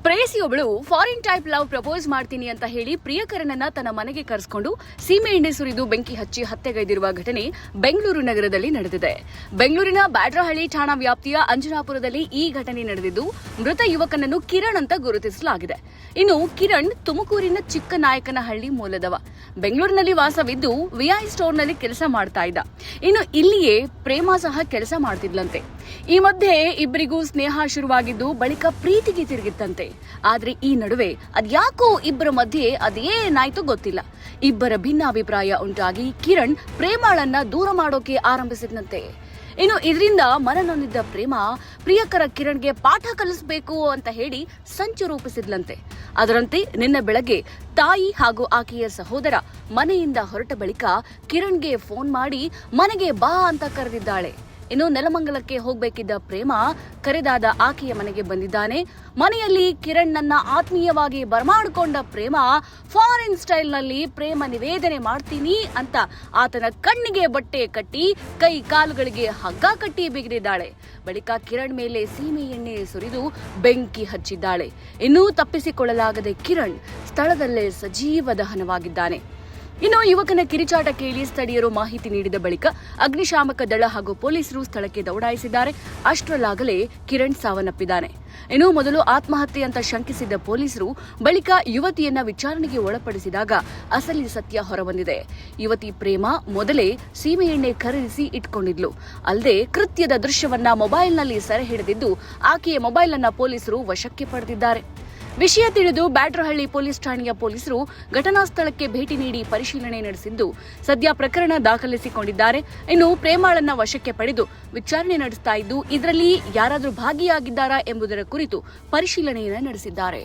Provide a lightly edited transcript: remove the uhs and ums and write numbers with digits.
ಪ್ರೇಯಸಿಯೊಬ್ಬಳು foreign type love propose ಮಾಡ್ತೀನಿ ಅಂತ ಹೇಳಿ ಪ್ರಿಯಕರನನ್ನ ತನ್ನ ಮನೆಗೆ ಕರೆಸಿಕೊಂಡು ಸೀಮೆ ಎಣ್ಣೆ ಸುರಿದು ಬೆಂಕಿ ಹಚ್ಚಿ ಹತ್ಯೆಗೈದಿರುವ ಘಟನೆ ಬೆಂಗಳೂರು ನಗರದಲ್ಲಿ ನಡೆದಿದೆ. ಬೆಂಗಳೂರಿನ ಬ್ಯಾಡ್ರಹಳ್ಳಿ ಠಾಣಾ ವ್ಯಾಪ್ತಿಯ ಅಂಜನಾಪುರದಲ್ಲಿ ಈ ಘಟನೆ ನಡೆದಿದ್ದು, ಮೃತ ಯುವಕನನ್ನು ಕಿರಣ್ ಅಂತ ಗುರುತಿಸಲಾಗಿದೆ. ಇನ್ನು ಕಿರಣ್ ತುಮಕೂರಿನ ಚಿಕ್ಕನಾಯಕನಹಳ್ಳಿ ಮೂಲದವ. ಬೆಂಗಳೂರಿನಲ್ಲಿ ವಾಸವಿದ್ದು ವಿಐ ಸ್ಟೋರ್ನಲ್ಲಿ ಕೆಲಸ ಮಾಡ್ತಾ ಇದ್ದ. ಇನ್ನು ಇಲ್ಲಿಯೇ ಪ್ರೇಮ ಸಹ ಕೆಲಸ ಮಾಡ್ತಿದ್ಲಂತೆ. ಈ ಮಧ್ಯೆ ಇಬ್ಬರಿಗೂ ಸ್ನೇಹ ಶುರುವಾಗಿದ್ದು ಬಳಿಕ ಪ್ರೀತಿಗೆ ತಿರುಗಿತ್ತಂತೆ. ಆದ್ರೆ ಈ ನಡುವೆ ಅದ್ಯಾಕೋ ಇಬ್ಬರ ಮಧ್ಯೆ ಅದೇನಾಯ್ತು ಗೊತ್ತಿಲ್ಲ. ಇಬ್ಬರ ಭಿನ್ನಾಭಿಪ್ರಾಯ ಉಂಟಾಗಿ ಕಿರಣ್ ಪ್ರೇಮಾಳನ್ನ ದೂರ ಮಾಡೋಕೆ ಆರಂಭಿಸಿದ್ನಂತೆ. ಇನ್ನು ಇದರಿಂದ ಮನನೊಂದಿದ್ದ ಪ್ರೇಮ ಪ್ರಿಯಕರ ಕಿರಣ್ಗೆ ಪಾಠ ಕಲಿಸಬೇಕು ಅಂತ ಹೇಳಿ ಸಂಚು ರೂಪಿಸಿದ್ಲಂತೆ. ಅದರಂತೆ ನಿನ್ನೆ ಬೆಳಗ್ಗೆ ತಾಯಿ ಹಾಗೂ ಆಕೆಯ ಸಹೋದರ ಮನೆಯಿಂದ ಹೊರಟ ಬಳಿಕ ಕಿರಣ್ಗೆ ಫೋನ್ ಮಾಡಿ ಮನೆಗೆ ಬಾ ಅಂತ ಕರೆದಿದ್ದಾಳೆ. ಇನ್ನು ನೆಲಮಂಗಲಕ್ಕೆ ಹೋಗಬೇಕಿದ್ದ ಪ್ರೇಮ ಕರೆದಾದ ಆಕೆಯ ಮನೆಗೆ ಬಂದಿದ್ದಾನೆ. ಮನೆಯಲ್ಲಿ ಕಿರಣ್ನನ್ನ ಆತ್ಮೀಯವಾಗಿ ಬರಮಾಡಿಕೊಂಡ ಪ್ರೇಮ ಫಾರಿನ್ ಸ್ಟೈಲ್ನಲ್ಲಿ ಪ್ರೇಮ ನಿವೇದನೆ ಮಾಡ್ತೀನಿ ಅಂತ ಆತನ ಕಣ್ಣಿಗೆ ಬಟ್ಟೆ ಕಟ್ಟಿ ಕೈ ಕಾಲುಗಳಿಗೆ ಹಗ್ಗ ಕಟ್ಟಿ ಬಿಗಿದಿದ್ದಾಳೆ. ಬಳಿಕ ಕಿರಣ್ ಮೇಲೆ ಸೀಮೆ ಎಣ್ಣೆ ಸುರಿದು ಬೆಂಕಿ ಹಚ್ಚಿದ್ದಾಳೆ. ಇನ್ನೂ ತಪ್ಪಿಸಿಕೊಳ್ಳಲಾಗದೆ ಕಿರಣ್ ಸ್ಥಳದಲ್ಲೇ ಸಜೀವ ದಹನವಾಗಿದ್ದಾನೆ. ಇನ್ನು ಯುವಕನ ಕಿರಿಚಾಟ ಕೇಳಿ ಸ್ಥಳೀಯರು ಮಾಹಿತಿ ನೀಡಿದ ಬಳಿಕ ಅಗ್ನಿಶಾಮಕ ದಳ ಹಾಗೂ ಪೊಲೀಸರು ಸ್ಥಳಕ್ಕೆ ದೌಡಾಯಿಸಿದ್ದಾರೆ. ಅಷ್ಟರಲ್ಲಾಗಲೇ ಕಿರಣ್ ಸಾವನ್ನಪ್ಪಿದ್ದಾನೆ. ಇನ್ನು ಮೊದಲು ಆತ್ಮಹತ್ಯೆ ಅಂತ ಶಂಕಿಸಿದ್ದ ಪೊಲೀಸರು ಬಳಿಕ ಯುವತಿಯನ್ನ ವಿಚಾರಣೆಗೆ ಒಳಪಡಿಸಿದಾಗ ಅಸಲಿ ಸತ್ಯ ಹೊರಬಂದಿದೆ. ಯುವತಿ ಪ್ರೇಮ ಮೊದಲೇ ಸೀಮೆ ಎಣ್ಣೆ ಖರೀದಿಸಿ ಇಟ್ಕೊಂಡಿದ್ಲು. ಅಲ್ಲದೆ ಕೃತ್ಯದ ದೃಶ್ಯವನ್ನ ಮೊಬೈಲ್ನಲ್ಲಿ ಸೆರೆ ಹಿಡಿದಿದ್ದು ಆಕೆಯ ಮೊಬೈಲ್ ಅನ್ನ ಪೊಲೀಸರು ವಶಕ್ಕೆ ಪಡೆದಿದ್ದಾರೆ. ವಿಷಯ ತಿಳಿದು ಬ್ಯಾಡ್ರಹಳ್ಳಿ ಪೊಲೀಸ್ ಠಾಣೆಯ ಪೊಲೀಸರು ಘಟನಾ ಸ್ಥಳಕ್ಕೆ ಭೇಟಿ ನೀಡಿ ಪರಿಶೀಲನೆ ನಡೆಸಿದ್ದು ಸದ್ಯ ಪ್ರಕರಣ ದಾಖಲಿಸಿಕೊಂಡಿದ್ದಾರೆ. ಇನ್ನು ಪ್ರೇಮಾಳನ್ನ ವಶಕ್ಕೆ ಪಡೆದು ವಿಚಾರಣೆ ನಡೆಸ್ತಾ ಇದ್ದು, ಇದರಲ್ಲಿ ಯಾರಾದರೂ ಭಾಗಿಯಾಗಿದ್ದಾರಾ ಎಂಬುದರ ಕುರಿತು ಪರಿಶೀಲನೆಯನ್ನು ನಡೆಸಿದ್ದಾರೆ.